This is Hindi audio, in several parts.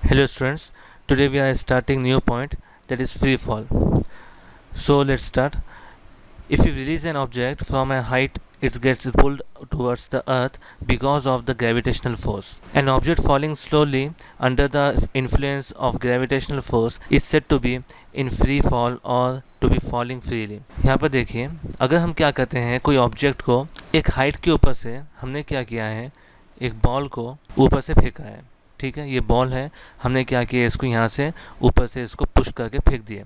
Hello students, today we are starting new point, that is free fall. So let's start. If you release an object from a height, it gets pulled towards the earth because of the gravitational force. An object falling slowly under the influence of gravitational force is said to be in free fall or to be falling freely. यहाँ पर देखिए, अगर हम क्या करते हैं, कोई ऑब्जेक्ट को एक हाइट के ऊपर से हमने क्या किया है, एक बॉल को ऊपर से फेंका है. ठीक है, ये बॉल है, हमने क्या किया, इसको यहाँ से ऊपर से इसको पुश करके फेंक दिया.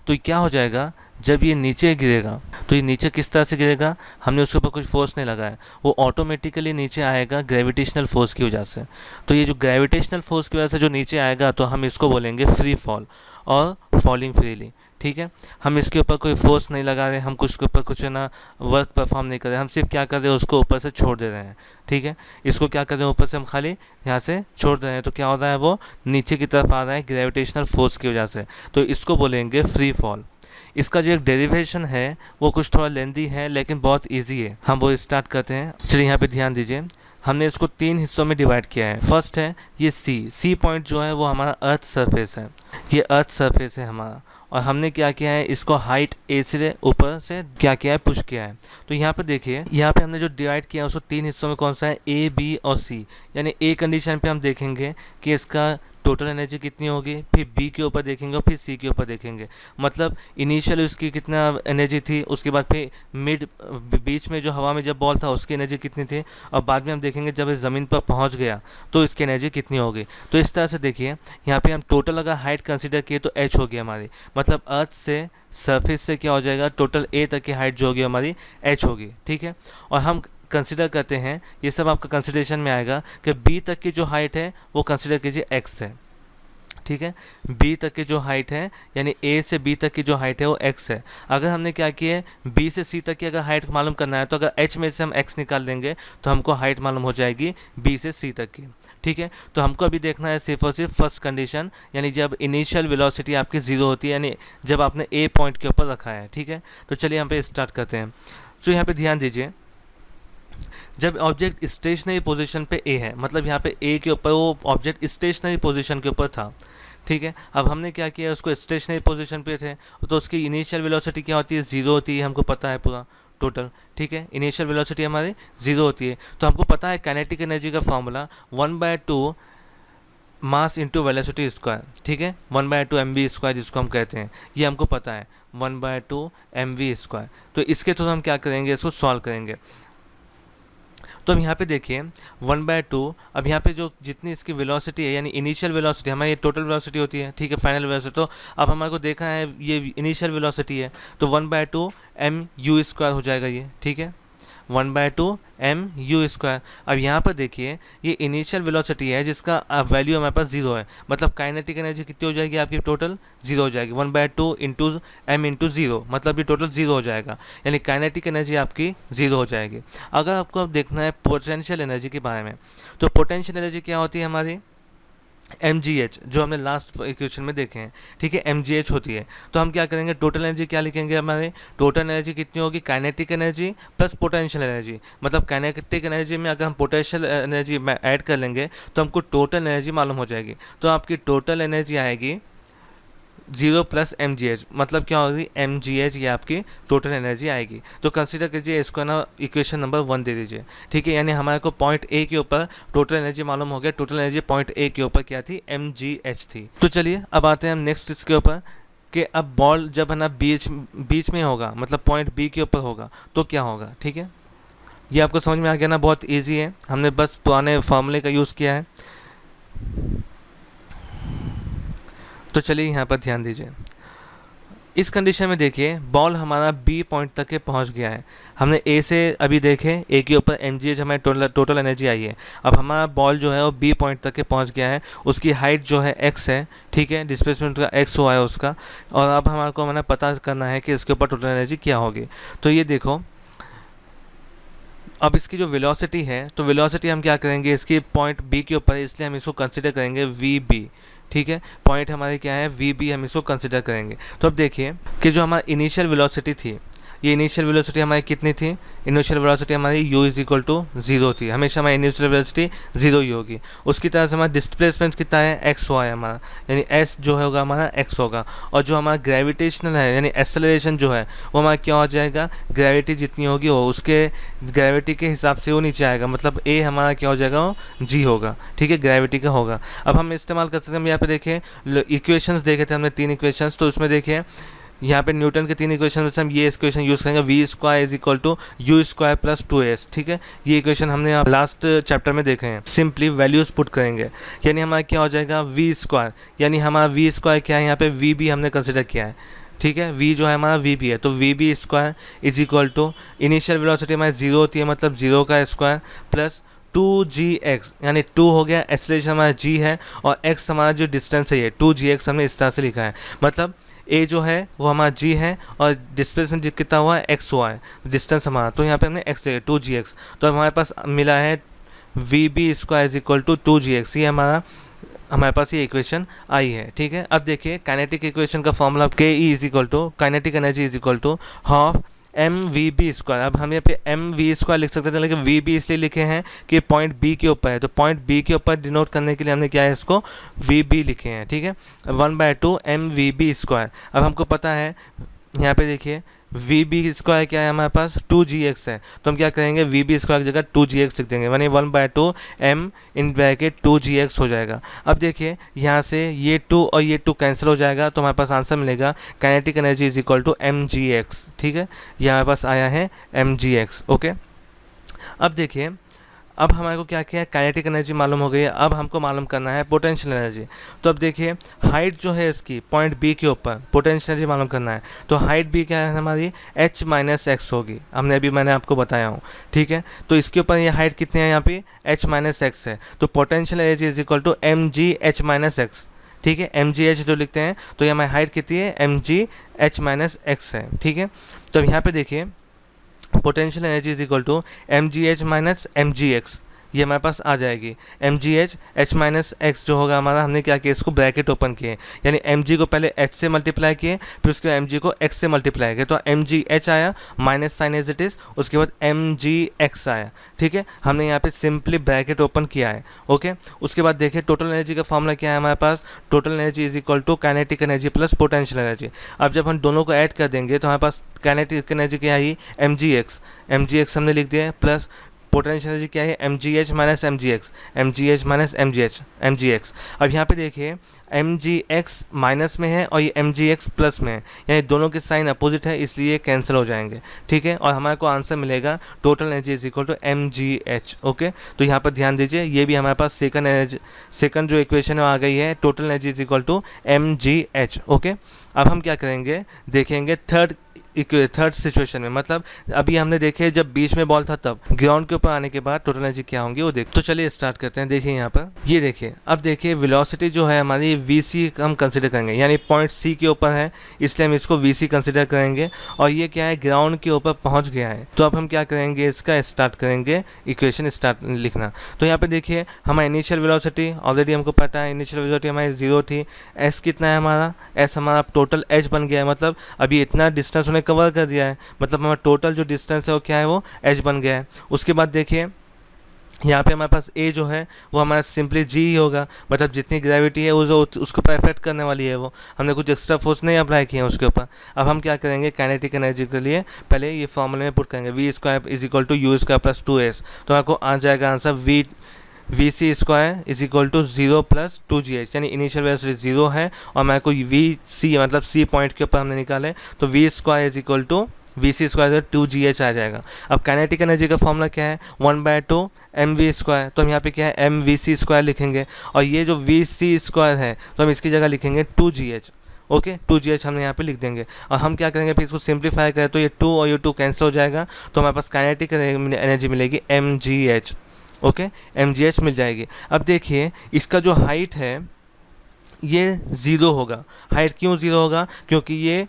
तो ये क्या हो जाएगा, जब ये नीचे गिरेगा तो ये नीचे किस तरह से गिरेगा, हमने उसके ऊपर कुछ फोर्स नहीं लगाया, वो ऑटोमेटिकली नीचे आएगा ग्रेविटेशनल फोर्स की वजह से. तो ये जो ग्रेविटेशनल फोर्स की वजह से जो नीचे आएगा, तो हम इसको बोलेंगे फ्री फॉल और फॉलिंग फ्रीली. ठीक है, हम इसके ऊपर कोई फोर्स नहीं लगा रहे, हम कुछ के ऊपर कुछ ना वर्क परफॉर्म नहीं कर रहे, हम सिर्फ क्या कर रहे हैं, उसको ऊपर से छोड़ दे रहे हैं. ठीक है, इसको क्या कर रहे हैं, ऊपर से हम खाली यहाँ से छोड़ दे रहे हैं, तो क्या हो रहा है, वो नीचे की तरफ आ रहा है ग्रेविटेशनल फोर्स की वजह से. तो इसको बोलेंगे फ्री फॉल. इसका जो एक डेरिवेशन है वो कुछ थोड़ा लेंदी है, लेकिन बहुत ईजी है. हम वो स्टार्ट करते हैं. चलिए यहाँ पे ध्यान दीजिए, हमने इसको 3 हिस्सों में डिवाइड किया है. फर्स्ट है ये सी पॉइंट जो है वो हमारा अर्थ सरफेस है, ये अर्थ सरफेस है हमारा, और हमने क्या किया है, इसको हाइट ए से ऊपर से क्या किया है, पुश किया है. तो यहाँ पे देखिए, यहाँ पे हमने जो डिवाइड किया है उसको 3 हिस्सों में कौन सा है, ए बी और सी. यानी ए कंडीशन पे हम देखेंगे कि इसका टोटल एनर्जी कितनी होगी, फिर बी के ऊपर देखेंगे और फिर सी के ऊपर देखेंगे. मतलब इनिशियल उसकी कितना एनर्जी थी, उसके बाद फिर मिड बीच में जो हवा में जब बॉल था उसकी एनर्जी कितनी थी, और बाद में हम देखेंगे जब इस ज़मीन पर पहुंच गया तो इसकी एनर्जी कितनी होगी. तो इस तरह से देखिए, यहाँ पे हम टोटल अगर हाइट कंसिडर किए तो एच होगी हमारी, मतलब अर्थ से सरफेस से क्या हो जाएगा, टोटल ए तक की हाइट जो होगी हमारी एच होगी. ठीक है, और हम कंसिडर करते हैं, ये सब आपका कंसिडरेशन में आएगा कि बी तक की जो हाइट है वो कंसिडर कीजिए एक्स है. ठीक है, बी तक की जो हाइट है, यानी ए से बी तक की जो हाइट है वो एक्स है. अगर हमने क्या किया है, बी से सी तक की अगर हाइट मालूम करना है, तो अगर एच में से हम एक्स निकाल देंगे तो हमको हाइट मालूम हो जाएगी बी से सी तक की. ठीक है, तो हमको अभी देखना है सिर्फ और सिर्फ फर्स्ट कंडीशन, यानी जब इनिशियल वेलोसिटी आपकी ज़ीरो होती है, यानी जब आपने ए पॉइंट के ऊपर रखा है. ठीक है, तो चलिए यहाँ पे स्टार्ट करते हैं. तो यहाँ पे ध्यान दीजिए, जब ऑब्जेक्ट स्टेशनरी पोजीशन पे ए है, मतलब यहाँ पे ए के ऊपर वो ऑब्जेक्ट स्टेशनरी पोजीशन के ऊपर था. ठीक है, अब हमने क्या किया, उसको स्टेशनरी पोजीशन पे थे, तो उसकी इनिशियल वेलोसिटी क्या होती है, ज़ीरो होती है, हमको पता है पूरा टोटल. ठीक है, इनिशियल वेलोसिटी हमारी ज़ीरो होती है. तो हमको पता है काइनेटिक एनर्जी का formula 1/2 mass into velocity square. ठीक है, 1/2 mv² जिसको हम कहते हैं, ये हमको पता है 1/2 mv². तो इसके थ्रू हम क्या करेंगे, इसको सॉल्व करेंगे. तो अब यहाँ पे देखिए 1/2, अब यहाँ पे जो जितनी इसकी वेलोसिटी है, यानी इनिशियल वेलोसिटी हमारी ये टोटल वेलोसिटी होती है. ठीक है, फाइनल वेलोसिटी. तो अब हमारे को देखना है ये इनिशियल वेलोसिटी है, तो 1/2 mu² हो जाएगा ये. ठीक है, 1/2 mu². अब यहाँ पर देखिए, ये इनिशियल वेलोसिटी है जिसका वैल्यू हमारे पास जीरो है, मतलब काइनेटिक एनर्जी कितनी हो जाएगी आपकी, टोटल जीरो हो जाएगी. 1/2 इंटू एम इंटू ज़ीरो, मतलब ये टोटल जीरो हो जाएगा, यानी काइनेटिक एनर्जी आपकी जीरो हो जाएगी. अगर आपको अब देखना है पोटेंशियल एनर्जी के बारे में, तो पोटेंशियल एनर्जी क्या होती है हमारी, mgh, जो हमने लास्ट इक्वेशन में देखे हैं. ठीक है, mgh होती है. तो हम क्या करेंगे, टोटल एनर्जी क्या लिखेंगे, हमारे टोटल एनर्जी कितनी होगी, kinetic energy plus potential energy. मतलब काइनेटिक एनर्जी में अगर हम पोटेंशियल एनर्जी में ऐड कर लेंगे तो हमको टोटल एनर्जी मालूम हो जाएगी. तो आपकी टोटल एनर्जी आएगी 0 प्लस mgh, मतलब क्या होगी, mgh, ये आपकी टोटल एनर्जी आएगी. तो कंसीडर कीजिए इसको ना, इक्वेशन नंबर 1 दे दीजिए. ठीक है, यानी हमारे को पॉइंट ए के ऊपर टोटल एनर्जी मालूम हो गया. टोटल एनर्जी पॉइंट ए के ऊपर क्या थी, mgh थी. तो चलिए अब आते हैं हम नेक्स्ट इसके ऊपर, कि अब बॉल जब है ना बीच में होगा, मतलब पॉइंट बी के ऊपर होगा, तो क्या होगा. ठीक है, ये आपको समझ में आ गया ना, बहुत ईजी है, हमने बस पुराने फार्मूले का यूज़ किया है. तो चलिए यहाँ पर ध्यान दीजिए, इस कंडीशन में देखिए बॉल हमारा बी पॉइंट तक के पहुँच गया है. हमने ए से अभी देखे, ए के ऊपर mgh हमारी टोटल एनर्जी आई है. अब हमारा बॉल जो है वो बी पॉइंट तक के पहुँच गया है, उसकी हाइट जो है x है. ठीक है, डिस्प्लेसमेंट का x हुआ है उसका, और अब हमारे को मैंने पता करना है कि इसके ऊपर टोटल एनर्जी क्या होगी. तो ये देखो, अब इसकी जो वेलोसिटी है, तो वेलोसिटी हम क्या करेंगे, इसकी पॉइंट बी के ऊपर है, इसलिए हम इसको कंसिडर करेंगे vb. ठीक है, पॉइंट हमारे क्या है, vb, हम इसको कंसिडर करेंगे. तो अब देखिए कि जो हमारा इनिशियल वेलोसिटी थी, ये इनिशियल वेलोसिटी हमारी कितनी थी, इनिशियल वेलोसिटी हमारी u इज इक्वल टू 0 थी, हमेशा हमारी इनिशियल वेलोसिटी 0 ही होगी। उसकी तरह से हमारा डिस्प्लेसमेंट कितना है, x हुआ है हमारा, यानी s जो होगा हमारा x होगा। और जो हमारा ग्रेविटेशनल है यानी एक्सेलरेशन जो है वो हमारा क्या हो जाएगा, ग्रेविटी जितनी होगी वो उसके ग्रेविटी के हिसाब से वो नीचे आएगा, मतलब a हमारा क्या हो जाएगा, वो g होगा, ठीक है, ग्रेविटी का होगा। अब हम इस्तेमाल कर सकते हैं, हम यहाँ पे देखें इक्वेशंस देखे थे हमने 3 इक्वेशंस, तो उसमें देखिए यहाँ पे न्यूटन के 3 इक्वेशन में से हम ये इक्वेशन यूज़ करेंगे, v square is equal to u square plus 2s, ठीक है। ये इक्वेशन हमने लास्ट चैप्टर में देखे हैं। सिंपली वैल्यूज पुट करेंगे, यानी हमारा क्या हो जाएगा, वी स्क्वायर, यानी हमारा वी स्क्वायर क्या है, यहाँ पे वी भी हमने कंसिडर किया है, ठीक है, v जो है हमारा v भी है, तो v b square is equal to initial velocity हमारी 0 होती है, मतलब 0 का स्क्वायर प्लस 2gx, यानी 2 हो गया, एक्सेलरेशन हमारा g है और x हमारा जो डिस्टेंस है ये 2gx हमने इस तरह से लिखा है, मतलब a जो है वो हमारा g है और डिस्प्लेसमेंट कितना हुआ है, x हुआ है डिस्टेंस हमारा, तो यहाँ पे हमने x लिखा 2gx, तो हमारे पास मिला है v b square is equal to 2gx, ये हमारे पास ये इक्वेशन आई है, ठीक है। अब देखिए काइनेटिक इक्वेशन का formula k e is equal to kinetic energy is equal to half m v b square. अब हम यहाँ पे एम वी स्क्वायर लिख सकते थे, लेकिन वी बी इसलिए लिखे हैं कि पॉइंट बी के ऊपर है, तो पॉइंट बी के ऊपर डिनोट करने के लिए हमने क्या है, इसको वी बी लिखे हैं, ठीक है, 1/2 एम वी बी स्क्वायर। अब हमको पता है यहाँ पे देखिए वी बी स्क्वायर क्या है हमारे पास, 2gx है, तो हम क्या करेंगे, वी बी स्क्वायर की जगह 2gx लिख देंगे, यानी 1/2 m इन ब्रैकेट 2gx हो जाएगा। अब देखिए यहाँ से ये 2 और ये 2 कैंसिल हो जाएगा, तो हमारे पास आंसर मिलेगा kinetic energy is equal to mgx, ठीक है, ये हमारे पास आया है mgx, ओके। अब देखिए अब हमारे को क्या किया है, काइनेटिक एनर्जी मालूम हो गई है, अब हमको मालूम करना है पोटेंशियल एनर्जी। तो अब देखिए हाइट जो है इसकी पॉइंट बी के ऊपर पोटेंशियल एनर्जी मालूम करना है, तो हाइट भी क्या है हमारी h माइनस एक्स होगी, मैंने आपको बताया हूँ, ठीक है। तो इसके ऊपर ये हाइट कितनी है, यहाँ पे h माइनस एक्स है, तो potential energy is equal to m g h minus x, ठीक है, एम जी एच जो लिखते हैं, तो ये हमारी हाइट कितनी है, m g h minus x है, ठीक है। तो अब यहाँ पे देखिए potential energy is equal to m g h minus m g x, ये हमारे पास आ जाएगी, m g h minus x जो होगा हमारा, हमने क्या किया, इसको ब्रैकेट ओपन किए, यानी एम जी को पहले एच से मल्टीप्लाई किए, फिर उसके बाद एम जी को एक्स से मल्टीप्लाई किए, तो एम जी एच आया minus sign as it is, उसके बाद एम जी एक्स आया, ठीक है, हमने यहाँ पे सिंपली ब्रैकेट ओपन किया है, ओके। उसके बाद देखिए टोटल एनर्जी का फॉर्मूला क्या है हमारे पास, total energy is equal to kinetic energy plus potential energy. अब जब हम दोनों को ऐड कर देंगे तो हमारे पास काइनेटिक एनर्जी क्या आई, एम जी एक्स हमने लिख दिया है, प्लस पोटेंशियल एनर्जी क्या है, m g h minus m g h minus m g x. अब यहाँ पे देखिए एम जी एक्स माइनस में है और ये एम जी एक्स प्लस में है, यानी दोनों के साइन अपोजिट है, इसलिए कैंसिल हो जाएंगे, ठीक है, और हमारे को आंसर मिलेगा total energy is equal to m g h, okay. तो यहाँ पर ध्यान दीजिए, ये भी हमारे पास सेकंड जो इक्वेशन है आ गई है, total energy is equal to m g h, okay. अब हम क्या करेंगे, देखेंगे थर्ड सिचुएशन में, मतलब अभी हमने देखे जब बीच में बॉल था तब, ग्राउंड के ऊपर आने के बाद टोटल एनर्जी क्या होंगी वो देख। तो चलिए स्टार्ट करते हैं। देखिए यहाँ पर ये देखिए, अब देखिए वेलोसिटी जो है हमारी वी सी हम कंसिडर करेंगे, यानी पॉइंट सी के ऊपर है इसलिए हम इसको वी सी कंसिडर करेंगे, और ये क्या है, ग्राउंड के ऊपर पहुँच गया है। तो अब हम क्या करेंगे, इसका स्टार्ट करेंगे इक्वेशन स्टार्ट लिखना। तो यहाँ पर देखिए हमारा इनिशियल वेलोसिटी ऑलरेडी हमको पता है, इनिशियल वेलोसिटी हमारी 0 थी, एस कितना है हमारा, एस हमारा टोटल एच बन गया है, मतलब अभी इतना डिस्टेंस उन्हें कवर कर दिया है, मतलब हमारा टोटल जो डिस्टेंस है वो क्या है, वो एच बन गया है। उसके बाद देखिए यहाँ पे हमारे पास ए जो है वो हमारा सिंपली जी ही होगा, मतलब जितनी ग्रेविटी है वो जो उसके ऊपर इफेक्ट करने वाली है, वो हमने कुछ एक्स्ट्रा फोर्स नहीं अप्लाई किए हैं उसके ऊपर। अब हम क्या करेंगे, काइनेटिक एनर्जी के लिए पहले ये फॉर्मूले में पुट करेंगे, v square is equal to u square plus 2s, तो आपको आ जाएगा answer v c square is equal to 0 plus 2gh, यानी इनिशियल वेलोसिटी 0 है और मेरे को वी सी मतलब सी पॉइंट के ऊपर हमने निकाले, तो v square is equal to v c square 2gh आ जाएगा। अब काइनेटिक एनर्जी का फॉर्मूला क्या है, 1/2 एम वी स्क्वायर, तो हम यहाँ पे क्या है एम वी सी स्क्वायर लिखेंगे, और ये जो वी सी स्क्वायर है तो हम इसकी जगह लिखेंगे 2gh, ओके, 2gh हमने यहाँ पे लिख देंगे। और हम क्या करेंगे, फिर इसको सिंप्लीफाई करें तो ये 2 और ये 2 कैंसिल हो जाएगा, तो हमारे पास काइनेटिक एनर्जी मिलेगी mgh, ओके, mgh मिल जाएगी। अब देखिए इसका जो हाइट है ये 0 होगा। हाइट क्यों 0 होगा, क्योंकि ये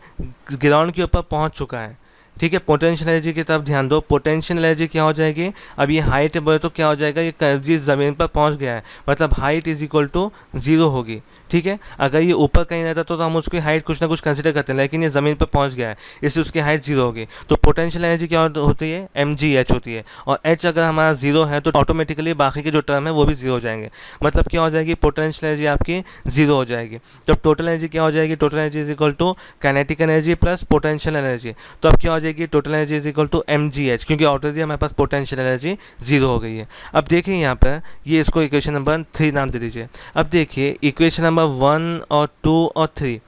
ग्राउंड के ऊपर पहुंच चुका है, ठीक है। पोटेंशियल एनर्जी की तरफ ध्यान दो। पोटेंशियल एनर्जी क्या हो जाएगी, अब ये हाइट बोले तो क्या हो जाएगा, ये एनर्जी ज़मीन पर पहुंच गया है, मतलब हाइट इज इक्वल टू 0 होगी। ठीक है, अगर ये ऊपर कहीं रहता तो हम उसकी हाइट कुछ ना कुछ कंसिडर करते हैं, लेकिन ये ज़मीन पर पहुंच गया है, इसलिए उसकी हाइट 0 होगी। तो पोटेंशियल एनर्जी क्या होती है, mgh होती है, और h अगर हमारा 0 है तो ऑटोमेटिकली बाकी के जो टर्म है वो भी 0 हो जाएंगे, मतलब क्या हो जाएगी, पोटेंशियल एनर्जी आपकी 0 हो जाएगी। तो अब टोटल एनर्जी क्या हो जाएगी, total energy is equal to kinetic energy plus potential energy. तो अब क्या हो जाएगी, total energy is equal to mgh, क्योंकि ऑलरेडी हमारे पास पोटेंशियल एनर्जी 0 हो गई है। अब देखिए यहाँ पर ये इसको इक्वेशन नंबर 3 नाम दे दीजिए। अब देखिए इक्वेशन नंबर 1 और 2 और 3,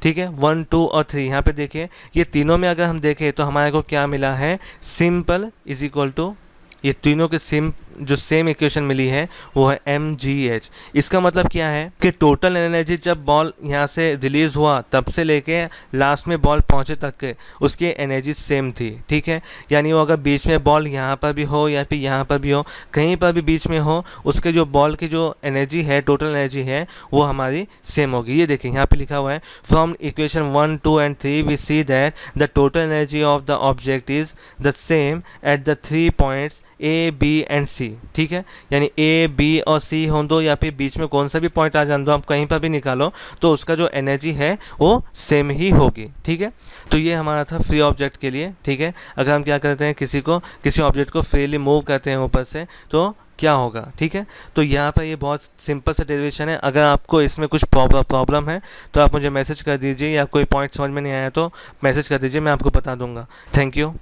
ठीक है, 1 2 और 3, यहाँ पे देखिए ये तीनों में अगर हम देखें तो हमारे को क्या मिला है, सिंपल इज इक्वल टू, ये तीनों के सेम इक्वेशन मिली है वो है mgh। इसका मतलब क्या है कि टोटल एनर्जी जब बॉल यहाँ से रिलीज़ हुआ तब से लेके लास्ट में बॉल पहुँचे तक के उसकी एनर्जी सेम थी। ठीक है, यानी वो अगर बीच में बॉल यहाँ पर भी हो या फिर यहाँ पर भी हो, कहीं पर भी बीच में हो, उसके जो बॉल की जो एनर्जी है, टोटल एनर्जी है, वो हमारी सेम होगी। ये देखिए यहाँ पे लिखा हुआ है, from equation 1 2 and 3 we see that the total energy of the object is the same at the 3 points A B and C. ठीक है, यानी ए बी और सी हो दो या फिर बीच में कौन सा भी पॉइंट आ जाने दो, आप कहीं पर भी निकालो तो उसका जो एनर्जी है वो सेम ही होगी। ठीक है, तो ये हमारा था फ्री ऑब्जेक्ट के लिए। ठीक है, अगर हम क्या करते हैं, किसी ऑब्जेक्ट को फ्रीली मूव करते हैं ऊपर से तो क्या होगा। ठीक है, तो यहाँ पर ये बहुत सिंपल सा डेरिवेशन है। अगर आपको इसमें कुछ प्रॉब्लम है तो आप मुझे मैसेज कर दीजिए, या कोई पॉइंट समझ में नहीं आया तो मैसेज कर दीजिए, मैं आपको बता दूंगा। Thank you.